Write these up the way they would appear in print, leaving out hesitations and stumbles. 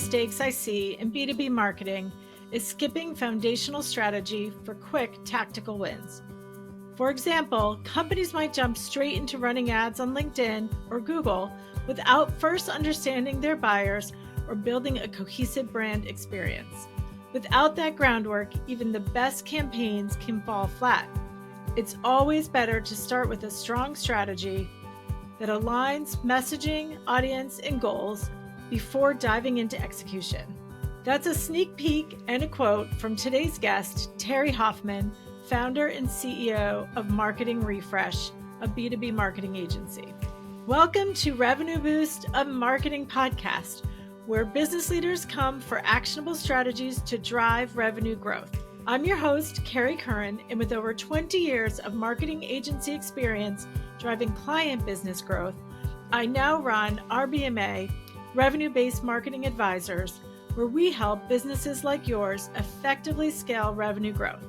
mistakes I see in B2B marketing is skipping foundational strategy for quick tactical wins. For example, companies might jump straight into running ads on LinkedIn or Google without first understanding their buyers or building a cohesive brand experience. Without that groundwork, even the best campaigns can fall flat. It's always better to start with a strong strategy that aligns messaging, audience, and goals before diving into execution. That's a sneak peek and a quote from today's guest, Terri Hoffman, founder and CEO of Marketing Refresh, a B2B marketing agency. Welcome to Revenue Boost, a marketing podcast, where business leaders come for actionable strategies to drive revenue growth. I'm your host, Kerry Curran, and with over 20 years of marketing agency experience driving client business growth, I now run RBMA, Revenue-Based Marketing Advisors, where we help businesses like yours effectively scale revenue growth.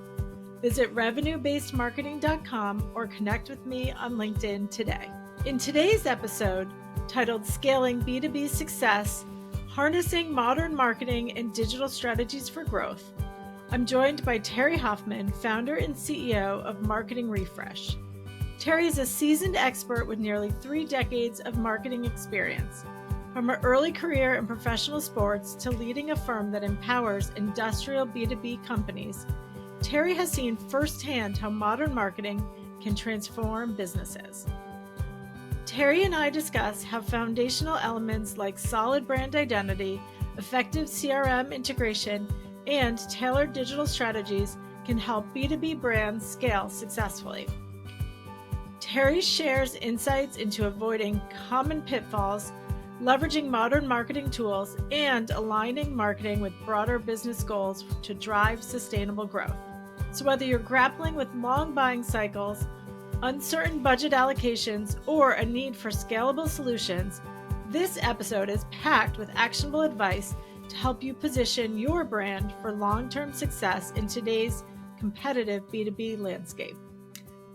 Visit revenuebasedmarketing.com or connect with me on LinkedIn today. In today's episode, titled Scaling B2B Success, Harnessing Modern Marketing and Digital Strategies for Growth, I'm joined by Terri Hoffman, founder and CEO of Marketing Refresh. Terri is a seasoned expert with nearly 3 decades of marketing experience. From her early career in professional sports to leading a firm that empowers industrial B2B companies, Terri has seen firsthand how modern marketing can transform businesses. Terri and I discuss how foundational elements like solid brand identity, effective CRM integration, and tailored digital strategies can help B2B brands scale successfully. Terri shares insights into avoiding common pitfalls, leveraging modern marketing tools, and aligning marketing with broader business goals to drive sustainable growth. So whether you're grappling with long buying cycles, uncertain budget allocations, or a need for scalable solutions, this episode is packed with actionable advice to help you position your brand for long-term success in today's competitive B2B landscape.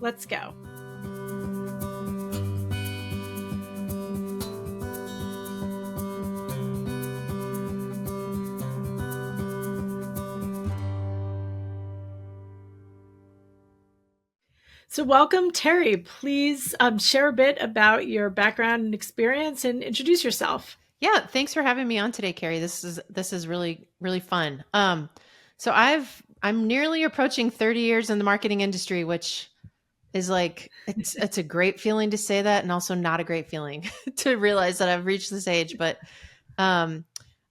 Let's go. So welcome, Terri. Please share a bit about your background and experience and introduce yourself. Yeah, thanks for having me on today, Kerry. This is really, really fun. So I'm nearly approaching 30 years in the marketing industry, which is like it's a great feeling to say that, and also not a great feeling to realize that I've reached this age. But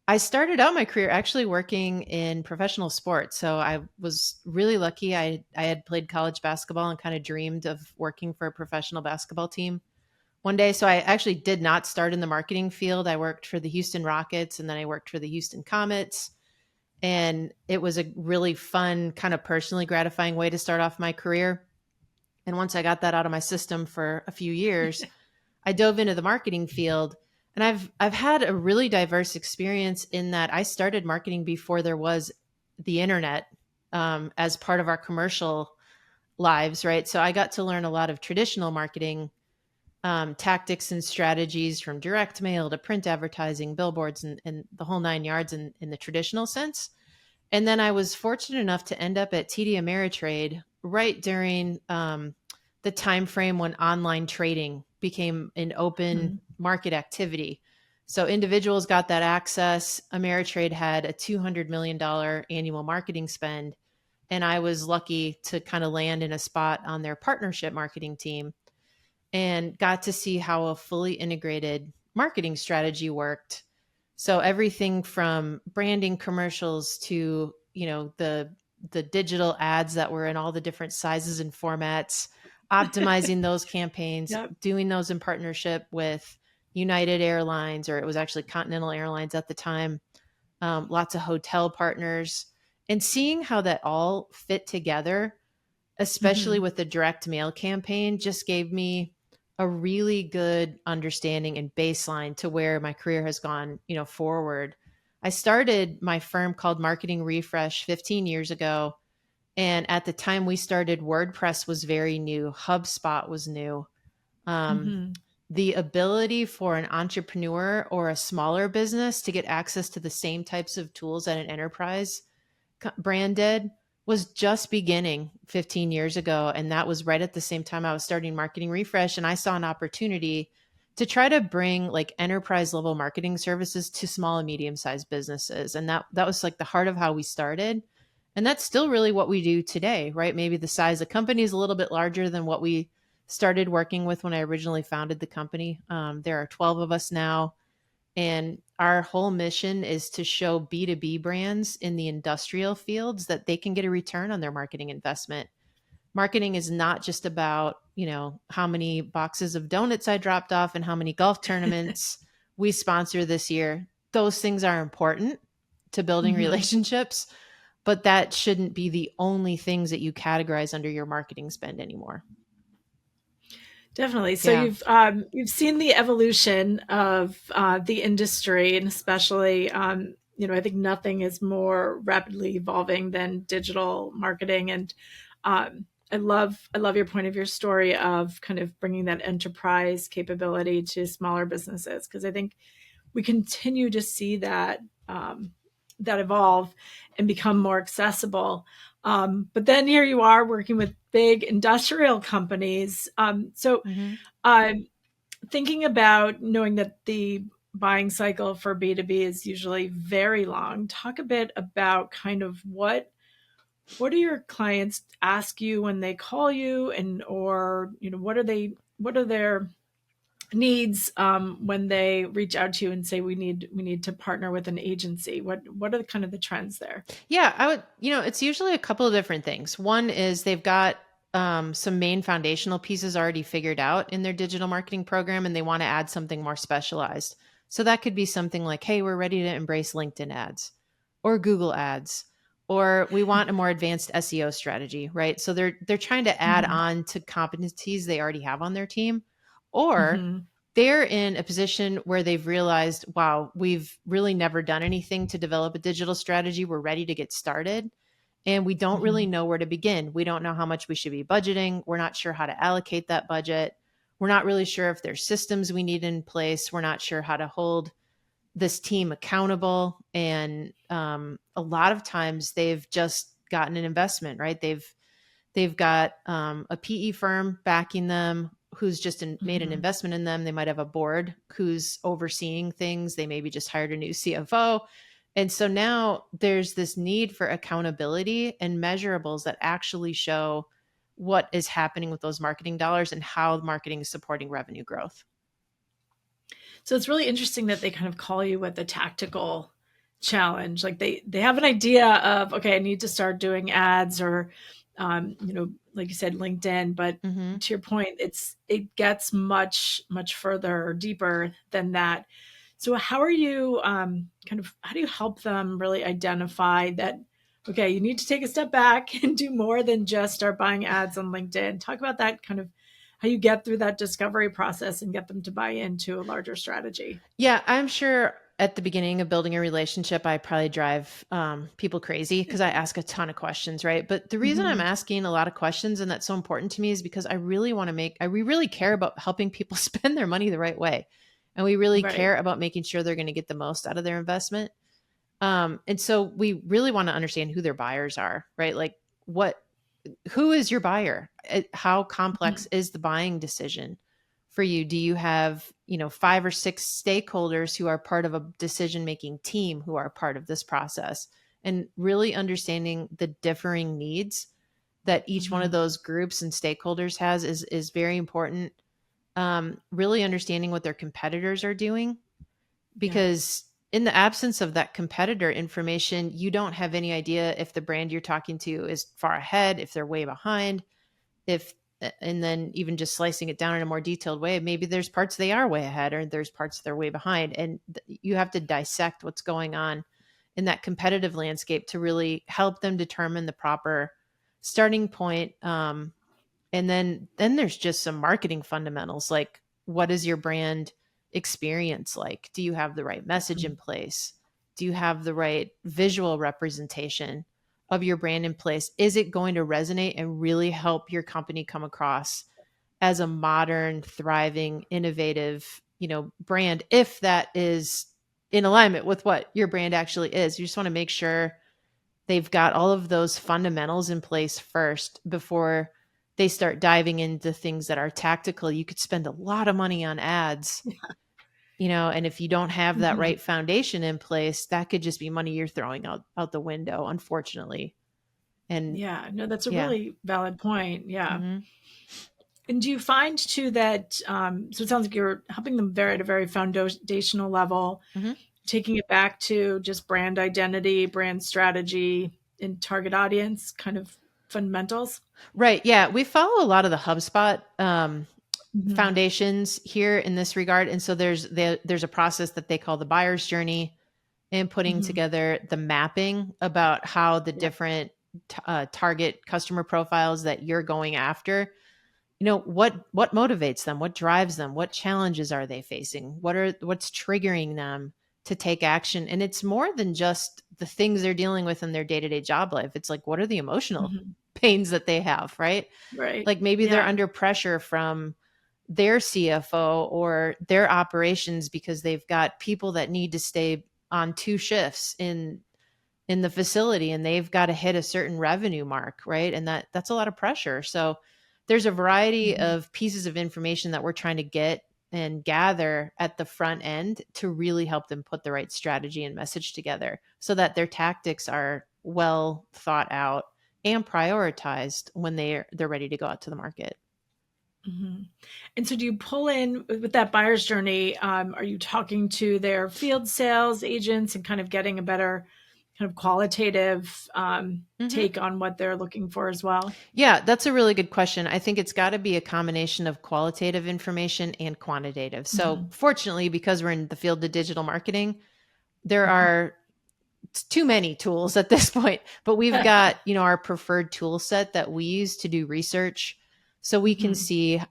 I started out my career actually working in professional sports. So I was really lucky. I had played college basketball and kind of dreamed of working for a professional basketball team one day. So I actually did not start in the marketing field. I worked for the Houston Rockets, and then I worked for the Houston Comets. And it was a really fun, kind of personally gratifying way to start off my career. And once I got that out of my system for a few years, I dove into the marketing field. And I've had a really diverse experience in that I started marketing before there was the internet as part of our commercial lives, right? So I got to learn a lot of traditional marketing tactics and strategies, from direct mail to print advertising, billboards, and the whole 9 yards in the traditional sense. And then I was fortunate enough to end up at TD Ameritrade right during the time frame when online trading became an open market activity. So individuals got that access. Ameritrade had a $200 million annual marketing spend, and I was lucky to kind of land in a spot on their partnership marketing team and got to see how a fully integrated marketing strategy worked. So everything from branding commercials to, the digital ads that were in all the different sizes and formats, optimizing those campaigns, doing those in partnership with United Airlines, or it was actually Continental Airlines at the time, lots of hotel partners, and seeing how that all fit together, especially with the direct mail campaign, just gave me a really good understanding and baseline to where my career has gone, forward. I started my firm called Marketing Refresh 15 years ago. And at the time we started, WordPress was very new. HubSpot was new. the ability for an entrepreneur or a smaller business to get access to the same types of tools that an enterprise brand did was just beginning 15 years ago. And that was right at the same time I was starting Marketing Refresh. And I saw an opportunity to try to bring like enterprise level marketing services to small and medium sized businesses. And that was like the heart of how we started. And that's still really what we do today, right? Maybe the size of company is a little bit larger than what we started working with when I originally founded the company. There are 12 of us now. And our whole mission is to show B2B brands in the industrial fields that they can get a return on their marketing investment. Marketing is not just about, how many boxes of donuts I dropped off and how many golf tournaments we sponsor this year. Those things are important to building relationships, but that shouldn't be the only things that you categorize under your marketing spend anymore. Definitely. So Yeah. you've seen the evolution of the industry, and especially I think nothing is more rapidly evolving than digital marketing. And I love your point of your story of kind of bringing that enterprise capability to smaller businesses, because I think we continue to see that that evolve and become more accessible. But then here you are working with big industrial companies. So thinking about knowing that the buying cycle for B2B is usually very long, talk a bit about kind of what do your clients ask you when they call you, and or what are their needs when they reach out to you and say we need to partner with an agency? What are kind of the trends there? Yeah, I would, it's usually a couple of different things. One is they've got some main foundational pieces already figured out in their digital marketing program, and they want to add something more specialized. So that could be something like, hey, we're ready to embrace LinkedIn ads or Google ads, or we want a more advanced SEO strategy, right? So they're trying to add on to competencies they already have on their team, or they're in a position where they've realized, wow, we've really never done anything to develop a digital strategy. We're ready to get started. And we don't really know where to begin. We don't know how much we should be budgeting. We're not sure how to allocate that budget. We're not really sure if there's systems we need in place. We're not sure how to hold this team accountable. And a lot of times they've just gotten an investment, right? They've got a PE firm backing them who's just made an investment in them. They might have a board who's overseeing things. They maybe just hired a new CFO. And so now there's this need for accountability and measurables that actually show what is happening with those marketing dollars and how marketing is supporting revenue growth. So it's really interesting that they kind of call you with a tactical challenge. Like they have an idea of, okay, I need to start doing ads or like you said, LinkedIn, but to your point, it gets much further or deeper than that. So how are you how do you help them really identify that, okay, you need to take a step back and do more than just start buying ads on LinkedIn? Talk about that, kind of how you get through that discovery process and get them to buy into a larger strategy. Yeah, I'm sure at the beginning of building a relationship, I probably drive people crazy because I ask a ton of questions, right? But the reason I'm asking a lot of questions and that's so important to me is because I really want to we really care about helping people spend their money the right way. And we really care about making sure they're going to get the most out of their investment. And so we really want to understand who their buyers are, right? Like who is your buyer? How complex is the buying decision for you? Do you have, 5 or 6 stakeholders who are part of a decision-making team who are part of this process? And really understanding the differing needs that each one of those groups and stakeholders has is very important. Really understanding what their competitors are doing, because in the absence of that competitor information, you don't have any idea if the brand you're talking to is far ahead, if they're way behind, and then even just slicing it down in a more detailed way, maybe there's parts they are way ahead or there's parts they're way behind. And you have to dissect what's going on in that competitive landscape to really help them determine the proper starting point. And then there's just some marketing fundamentals, like what is your brand experience like? Do you have the right message in place? Do you have the right visual representation of your brand in place? Is it going to resonate and really help your company come across as a modern, thriving, innovative, brand, if that is in alignment with what your brand actually is. You just want to make sure they've got all of those fundamentals in place first before they start diving into things that are tactical. You could spend a lot of money on ads, and if you don't have that Mhm. right foundation in place, that could just be money you're throwing out the window, unfortunately. And Yeah, no, that's a yeah. really valid point. Yeah. Hmm. And do you find too that, so it sounds like you're helping them very at a very foundational level, Hmm. taking it back to just brand identity, brand strategy, and target audience kind of fundamentals? Right. Yeah. We follow a lot of the HubSpot Hmm. foundations here in this regard. And so there's a process that they call the buyer's journey, and putting Hmm. together the mapping about how the Yeah. different target customer profiles that you're going after, what motivates them, what drives them, what challenges are they facing, what's triggering them to take action. And it's more than just the things they're dealing with in their day-to-day job life. It's like, what are the emotional Hmm. pains that they have, right? Right. Like maybe they're Yeah. under pressure from their CFO or their operations because they've got people that need to stay on two shifts in the facility, and they've got to hit a certain revenue mark, right? And that's a lot of pressure. So there's a variety Hmm. of pieces of information that we're trying to get and gather at the front end to really help them put the right strategy and message together so that their tactics are well thought out and prioritized when they're ready to go out to the market. Hmm. And so, do you pull in with that buyer's journey? Are you talking to their field sales agents and kind of getting a better kind of qualitative Hmm. take on what they're looking for as well? Yeah, that's a really good question. I think it's got to be a combination of qualitative information and quantitative. So, Hmm. fortunately, because we're in the field of digital marketing, there are too many tools at this point, but we've got, our preferred tool set that we use to do research. So we can Hmm. see,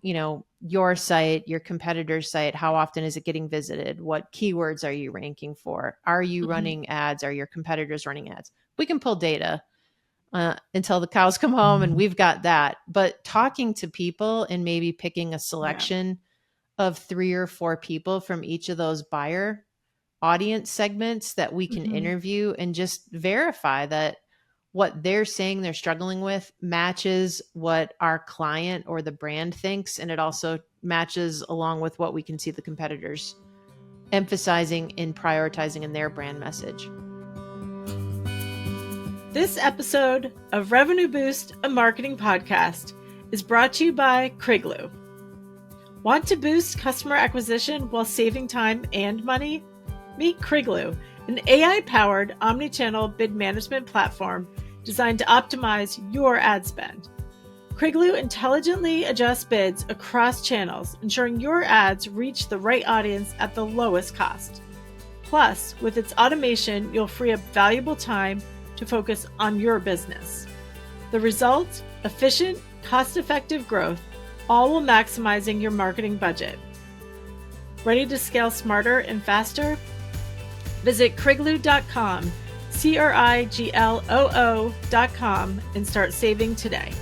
your site, your competitor's site, how often is it getting visited? What keywords are you ranking for? Are you Hmm. running ads? Are your competitors running ads? We can pull data until the cows come home, and we've got that. But talking to people and maybe picking a Yeah. selection of 3 or 4 people from each of those buyer audience segments that we can Hmm. interview and just verify that what they're saying they're struggling with matches what our client or the brand thinks. And it also matches along with what we can see the competitors emphasizing and prioritizing in their brand message. This episode of Revenue Boost, a marketing podcast, is brought to you by Kriglu. Want to boost customer acquisition while saving time and money? Meet Kriglu, an AI-powered omni-channel bid management platform designed to optimize your ad spend. Kriglu intelligently adjusts bids across channels, ensuring your ads reach the right audience at the lowest cost. Plus, with its automation, you'll free up valuable time to focus on your business. The result? Efficient, cost-effective growth, all while maximizing your marketing budget. Ready to scale smarter and faster? Visit Kriglu.com, Crigloo.com, and start saving today.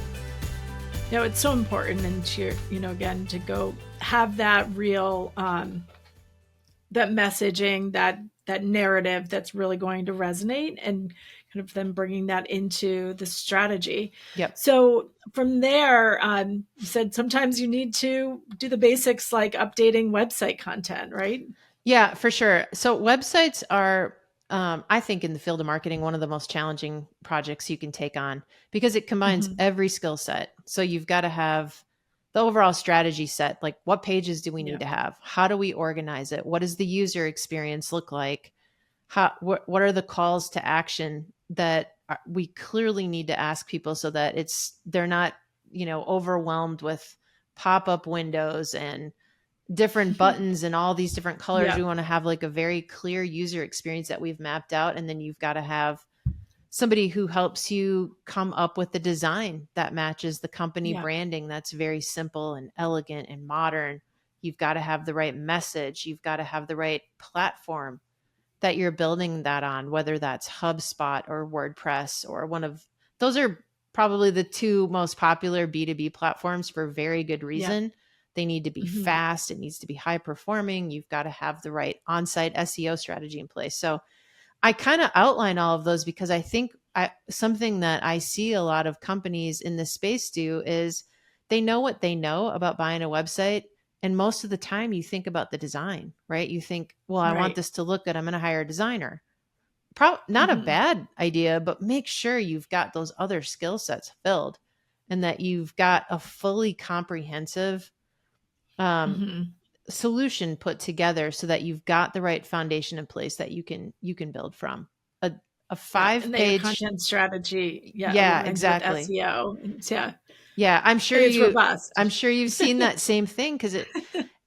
Now, it's so important, and to, again, to go have that real, that messaging, that narrative that's really going to resonate, and kind of then bringing that into the strategy. Yep. So from there, you said sometimes you need to do the basics like updating website content, right? Yeah, for sure. So websites are, I think, in the field of marketing, one of the most challenging projects you can take on because it combines Hmm. every skill set. So you've got to have the overall strategy set, like what pages do we Yeah. need to have? How do we organize it? What does the user experience look like? What are the calls to action that we clearly need to ask people so that they're not, overwhelmed with pop-up windows and different buttons and all these different colors. Yeah. We want to have like a very clear user experience that we've mapped out. And then you've got to have somebody who helps you come up with the design that matches the company Yeah. branding that's very simple and elegant and modern. You've got to have the right message. You've got to have the right platform that you're building that on, whether that's HubSpot or WordPress or one of those are probably the two most popular B2B platforms for very good Yeah. reason. They need to be Hmm. fast. It needs to be high performing. You've got to have the right on-site SEO strategy in place. So I kind of outline all of those because I think something that I see a lot of companies in this space do is they know what they know about buying a website. And most of the time you think about the design, right? You think, well, I want Right. this to look good. I'm going to hire a designer. Not a Hmm. bad idea, but make sure you've got those other skill sets filled and that you've got a fully comprehensive um, Hmm. solution put together so that you've got the right foundation in place that you can build from. A a Yeah. five And that your page content strategy, yeah, Yeah, aligns with exactly. SEO. And yeah. Yeah, And it's robust. I'm sure you've seen that same thing because it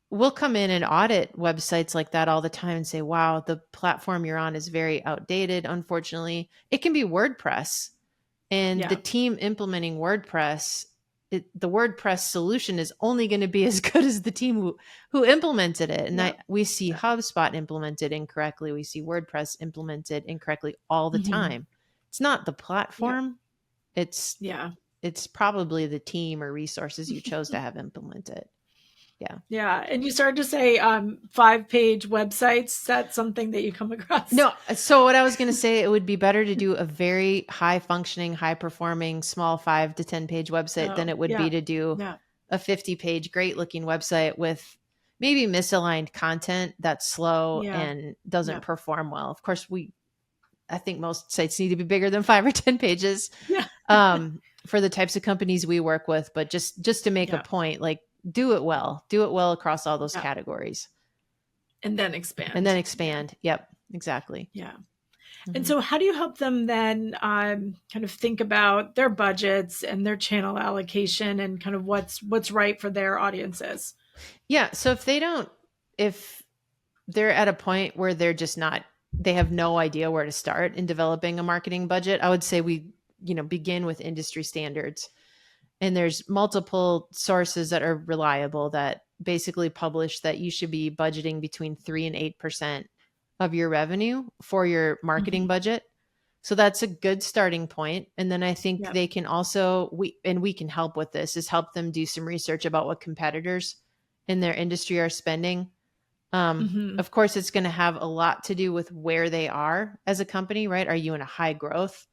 we'll come in and audit websites like that all the time and say, wow, the platform you're on is very outdated. Unfortunately, it can be WordPress and the Yeah. team implementing WordPress. The WordPress solution is only going to be as good as the team who implemented it. And Yeah. we see Yeah. HubSpot implemented incorrectly. We see WordPress implemented incorrectly all the Hmm. time. It's not the Yeah. platform. It's Yeah. it's probably the team or resources you chose to have implement it. Yeah. Yeah. And you started to say 5-page websites. That's something that you come across. No, so what I was going to say, it would be better to do a very high functioning, high performing, small 5 to 10 page website than Oh, it would be yeah. to do Yeah. a 50-page, great looking website with maybe misaligned content that's slow Yeah. and doesn't Yeah. perform well. Of course, I think most sites need to be bigger than 5 or 10 pages Yeah. for the types of companies we work with. But just to make a Yeah. point, like do it well across all those Yeah. categories And then and then expand. Yeah. expand. Yep, exactly. Yeah. And Hmm. so, how do you help them then kind of think about their budgets and their channel allocation and kind of what's right for their audiences? Yeah. So if they're at a point where they have no idea where to start in developing a marketing budget, I would say begin with industry standards. And there's multiple sources that are reliable that basically publish that you should be budgeting between 3 and 8% of your revenue for your marketing Hmm. budget. So that's a good starting point. And then I think Yeah. they can also we can help with this is help them do some research about what competitors in their industry are spending. Hmm. Of course, it's going to have a lot to do with where they are as a company, right? Are you in a high growth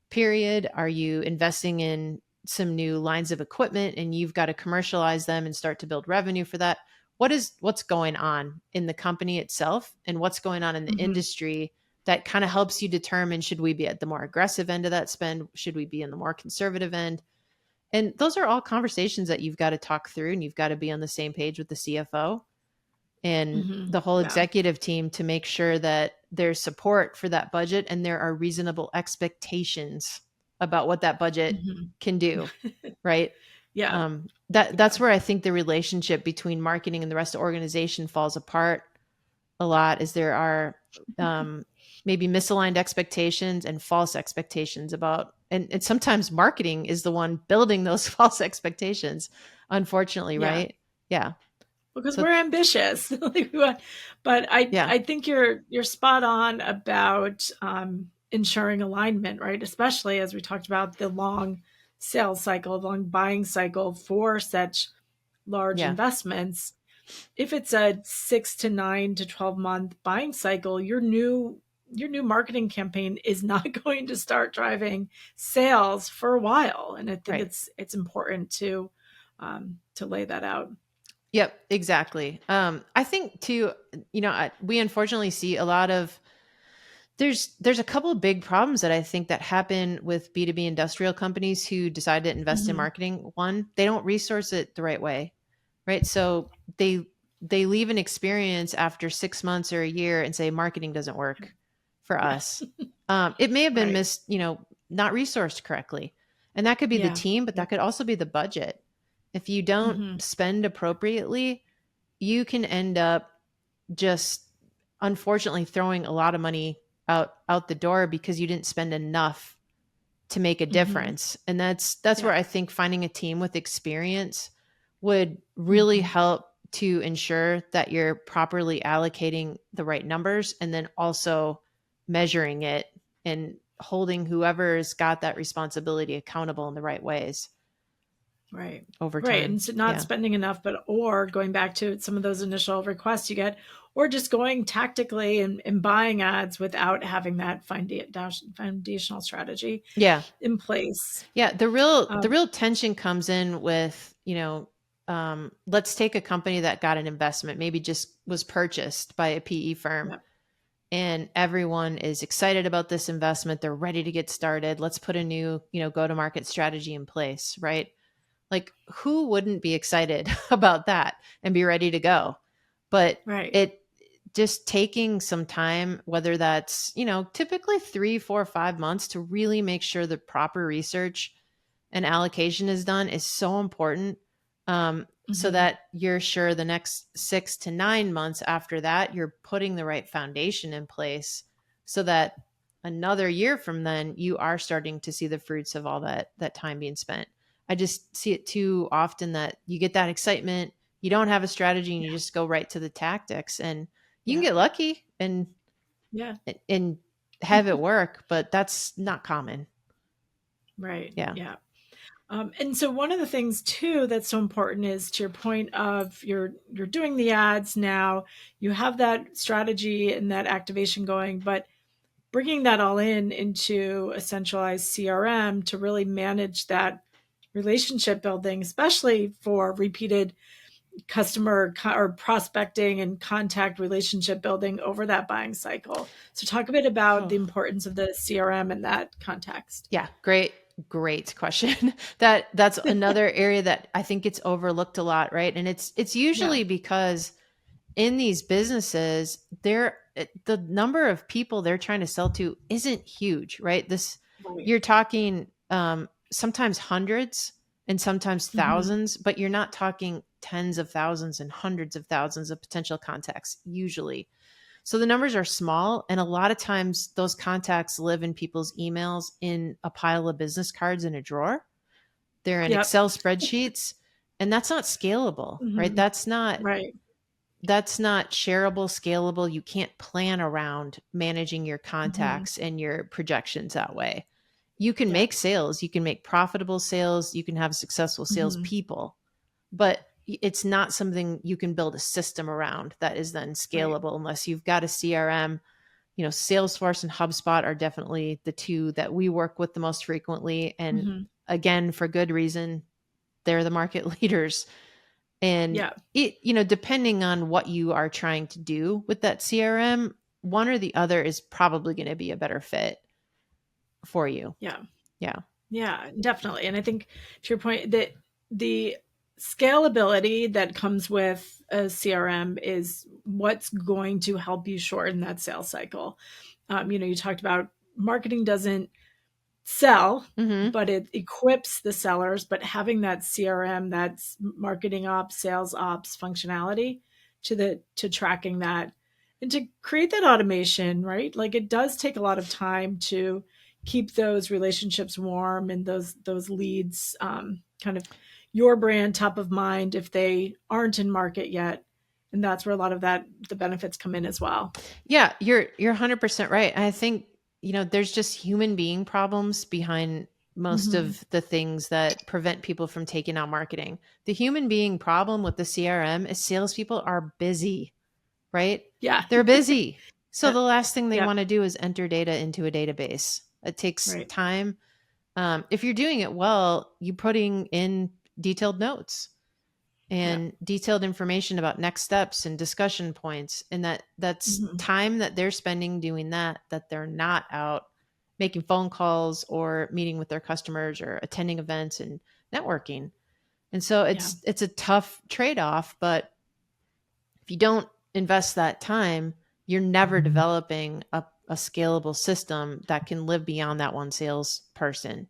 period? Are you investing in some new lines of equipment and you've got to commercialize them and start to build revenue for that? What's going on in the company itself and what's going on in the Hmm. industry that kind of helps you determine, should we be at the more aggressive end of that spend? Should we be in the more conservative end? And those are all conversations that you've got to talk through, and you've got to be on the same page with the CFO and Hmm. the whole Yeah. executive team to make sure that there's support for that budget and there are reasonable expectations about what that budget Hmm. can do, right? Yeah. That's Yeah. where I think the relationship between marketing and the rest of the organization falls apart a lot, is there are maybe misaligned expectations and false expectations about, and sometimes marketing is the one building those false expectations, unfortunately, Yeah. right? Yeah. Because So we're ambitious. Like, but yeah, I think you're spot on about ensuring alignment, right? Especially as we talked about the long sales cycle, long buying cycle for such large yeah, investments. If it's a 6 to 9 to 12 month buying cycle, your new marketing campaign is not going to start driving sales for a while. And I think right. it's important to lay that out. Yep, exactly. I think too, we unfortunately see a lot of there's a couple of big problems that I think that happen with B2B industrial companies who decide to invest in Hmm. marketing. One, they don't resource it the right way, right? So they leave an experience after 6 months or a year and say marketing doesn't work for Yeah. us. It may have been Right. not resourced correctly, and that could be the Yeah. team, but Yeah. that could also be the budget. If you don't Hmm. spend appropriately, you can end up just unfortunately throwing a lot of money out the door because you didn't spend enough to make a Hmm. difference. And that's where Yeah. I think finding a team with experience would really Hmm. help to ensure that you're properly allocating the right numbers and then also measuring it and holding whoever's got that responsibility accountable in the right ways Right. over Right. time. And so not Yeah. spending enough, but or going back to some of those initial requests you get, or just going tactically and buying ads without having that foundational strategy Yeah. in place. Yeah, the Um, real tension comes in with, let's take a company that got an investment, maybe just was purchased by a PE firm, yeah. and everyone is excited about this investment. They're ready to get started. Let's put a new, go to market strategy in place, right? Like, who wouldn't be excited about that and be ready to go? But Right. it just taking some time, whether that's, typically 3, 4, 5 months to really make sure the proper research and allocation is done is so important. So Hmm. that you're sure the next 6 to 9 months after that, you're putting the right foundation in place so that another year from then, you are starting to see the fruits of all that time being spent. I just see it too often that you get that excitement, you don't have a strategy, and you Yeah. just go right to the tactics, and you can Yeah. get lucky Yeah. and have it work, but that's not common. Right. Yeah. Yeah. And so one of the things too that's so important is to your point of you're doing the ads now, you have that strategy and that activation going, but bringing that all into a centralized CRM to really manage that relationship building, especially for repeated or prospecting and contact relationship building over that buying cycle. So talk a bit about the Oh. importance of the CRM in that context. Yeah, great question. That's another area that I think gets overlooked a lot, right? And it's Yeah. usually because in these businesses, the number of people they're trying to sell to isn't huge, right? This Right. you're talking sometimes hundreds and sometimes Hmm. thousands, but you're not talking tens of thousands and hundreds of thousands of potential contacts usually. So the numbers are small. And a lot of times those contacts live in people's emails in a pile of business cards in a drawer. They're in Yep. Excel spreadsheets. And that's not scalable, right? Hmm. Right. That's not shareable, scalable. You can't plan around managing your Hmm. contacts and your projections that way. You can Yeah. make sales, you can make profitable sales, you can have successful sales Hmm. people, but it's not something you can build a system around that is then Right. scalable unless you've got a CRM. Salesforce and HubSpot are definitely the two that we work with the most frequently. And Hmm. again, for good reason, they're the market leaders. And Yeah. depending on what you are trying to do with that CRM, one or the other is probably going to be a better fit for you. Yeah. Yeah. Yeah, definitely. And I think to your point that the scalability that comes with a CRM is what's going to help you shorten that sales cycle. You talked about marketing doesn't sell, Hmm. but it equips the sellers. But having that CRM, that's marketing ops, sales ops functionality to tracking that and to create that automation, right? Like it does take a lot of time to keep those relationships warm and those leads kind of your brand top of mind if they aren't in market yet. And that's where a lot of that the benefits come in as well. Yeah, you're 100% right. I think, there's just human being problems behind most Hmm. of the things that prevent people from taking on marketing. The human being problem with the CRM is salespeople are busy, right? Yeah. They're busy. So Yeah. the last thing they Yeah. want to do is enter data into a database. It takes Right. time. If you're doing it well, you're putting in detailed notes Yeah. and detailed information about next steps and discussion points, and that's Hmm. time that they're spending doing that they're not out making phone calls or meeting with their customers or attending events and networking. And so Yeah. it's a tough trade-off, but if you don't invest that time, you're never developing a scalable system that can live beyond that one salesperson.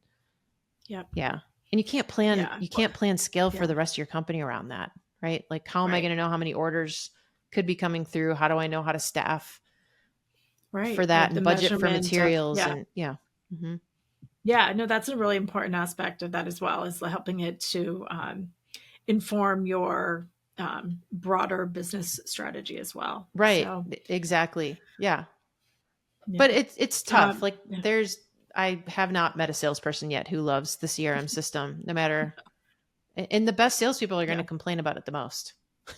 Yep. Yeah. And Yeah. you can't plan scale for Yeah. the rest of your company around that, right? Like, how am I going Right. to know how many orders could be coming through? How do I know how to staff for Right. that Right. The and budget for measurement of, materials? yeah. And yeah. Hmm. Yeah. No, that's a really important aspect of that as well, is helping it to inform your broader business strategy as well. Right. So, Exactly. Yeah. yeah. But it's tough. Like, Yeah. I have not met a salesperson yet who loves the CRM system, no matter. And the best salespeople are going to Yeah. complain about it the most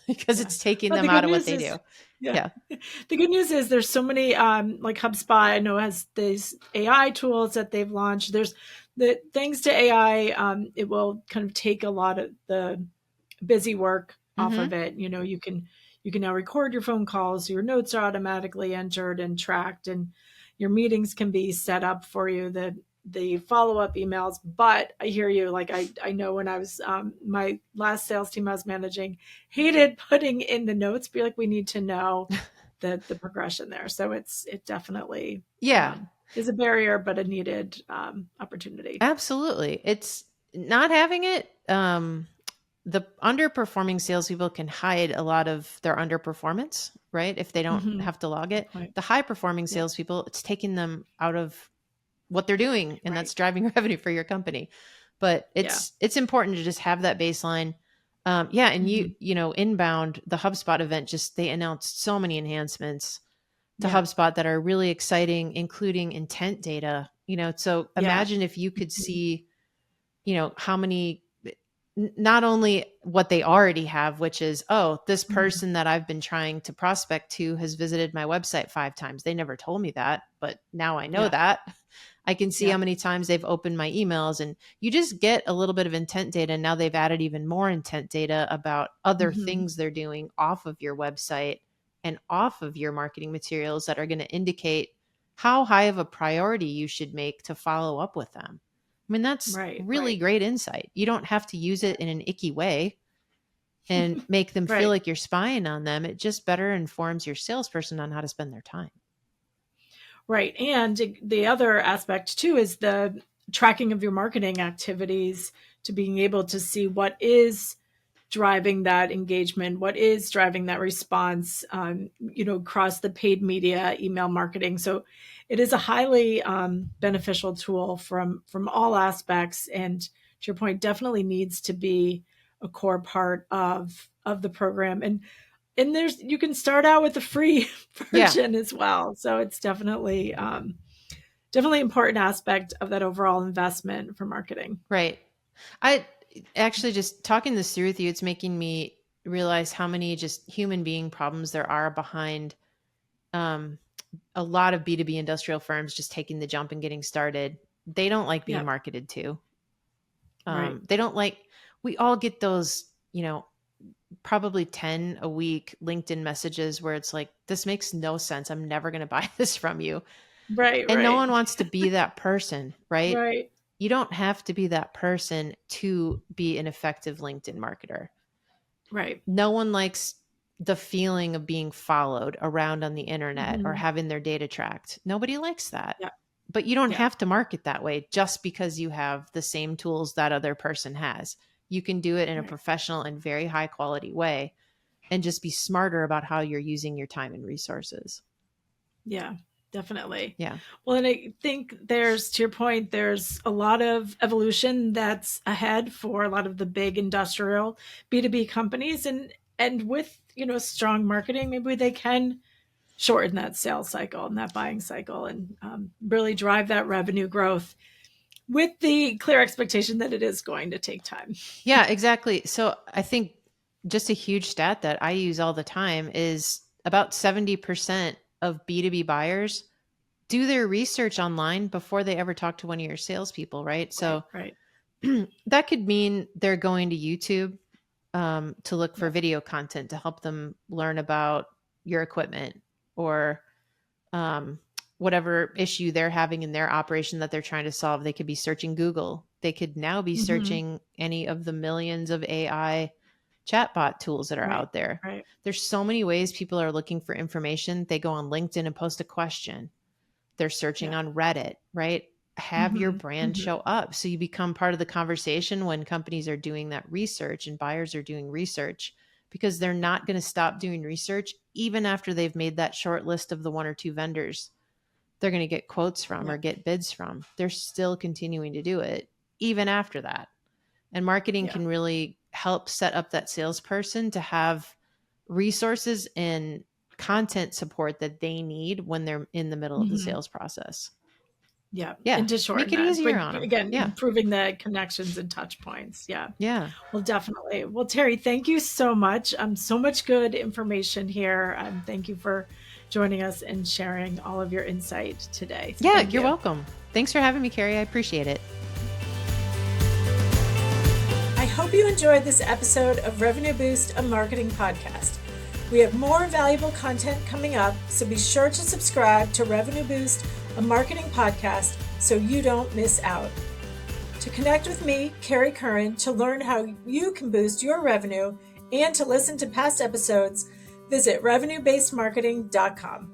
because Yeah. it's taking But them the out good of what news they is, do. yeah, Yeah. the good news is there's so many, like HubSpot, I know has these AI tools that they've launched. There's the thanks to AI, it will kind of take a lot of the busy work off Mm-hmm. of it. You can now record your phone calls, your notes are automatically entered and tracked, and your meetings can be set up for you. The follow-up emails. But I hear you. Like I know when I was my last sales team I was managing hated putting in the notes, be like, we need to know the progression there. So it definitely Yeah, is a barrier, but a needed opportunity. absolutely. It's not having it. The underperforming salespeople can hide a lot of their underperformance, right? If they don't Hmm. have to log Good it. point. The high performing Yeah. salespeople, it's taking them out of what they're doing, and Right. that's driving revenue for your company. But Yeah. it's important to just have that baseline. Yeah, and Hmm. inbound, the HubSpot event, just they announced so many enhancements to Yeah. HubSpot that are really exciting, including intent data. So Yeah. imagine if you could Mhm. see, how many, not only what they already have, which is, oh, this Mhm. person that I've been trying to prospect to has visited my website 5 times. They never told me that, but now I know Yeah. that. I can see how Yep. many times they've opened my emails, and you just get a little bit of intent data. And now they've added even more intent data about other Mhm. things they're doing off of your website and off of your marketing materials that are going to indicate how high of a priority you should make to follow up with them. I mean, that's Right. really Right. great insight. You don't have to use it in an icky way and make them feel Right. like you're spying on them. It just better informs your salesperson on how to spend their time. Right. And the other aspect too is the tracking of your marketing activities to being able to see what is driving that engagement, what is driving that response, across the paid media, email marketing. So it is a highly beneficial tool from all aspects. And to your point, definitely needs to be a core part of the program. And there's you can start out with a free Yeah, version as well. So it's definitely important aspect of that overall investment for marketing. right. I actually, just talking this through with you, it's making me realize how many just human being problems there are behind um, a lot of B2B industrial firms just taking the jump and getting started. They don't like being Yeah. marketed to. Right. They don't like, we all get those, probably 10 a week LinkedIn messages where it's like, this makes no sense. I'm never going to buy this from you. Right. And no Right. one wants to be that person, right? Right. You don't have to be that person to be an effective LinkedIn marketer. Right. No one likes the feeling of being followed around on the internet or Hmm. having their data tracked. Nobody likes that. Yeah. But you don't Yeah. have to market that way just because you have the same tools that other person has. You can do it in a Right. professional and very high quality way and just be smarter about how you're using your time and resources. Yeah. Definitely. Yeah. Well, and I think there's, to your point, there's a lot of evolution that's ahead for a lot of the big industrial B2B companies, and with strong marketing, maybe they can shorten that sales cycle and that buying cycle, and really drive that revenue growth with the clear expectation that it is going to take time. Yeah, exactly. So I think just a huge stat that I use all the time is about 70% of B2B buyers do their research online before they ever talk to one of your salespeople, right? Right. So Right. that could mean they're going to YouTube to look for Yeah. video content to help them learn about your equipment or um, whatever issue they're having in their operation that they're trying to solve. They could be searching Google. They could now be Hmm. searching any of the millions of AI chatbot tools that are Right. out there. Right. There's so many ways people are looking for information. They go on LinkedIn and post a question. They're searching Yeah. on Reddit, right? Have your Hmm. brand Hmm. show up so you become part of the conversation when companies are doing that research and buyers are doing research, because they're not going to stop doing research even after they've made that short list of the one or two vendors they're going to get quotes from Yeah. or get bids from. They're still continuing to do it even after that. And marketing Yeah. can really help set up that salesperson to have resources and content support that they need when they're in the middle of the Hmm. sales process. Yeah. Yeah. And to shorten Make it that. easier on them. Again, Yeah. improving the connections and touch points. Yeah. Yeah. Well, definitely. Well, Terri, thank you so much. So much good information here. Thank you for joining us and sharing all of your insight today. So Yeah, thank you're you. welcome. Thanks for having me, Kerry. I appreciate it. I hope you enjoyed this episode of Revenue Boost, a marketing podcast. We have more valuable content coming up, so be sure to subscribe to Revenue Boost, a marketing podcast, so you don't miss out. To connect with me, Kerry Curran, to learn how you can boost your revenue and to listen to past episodes, visit revenuebasedmarketing.com.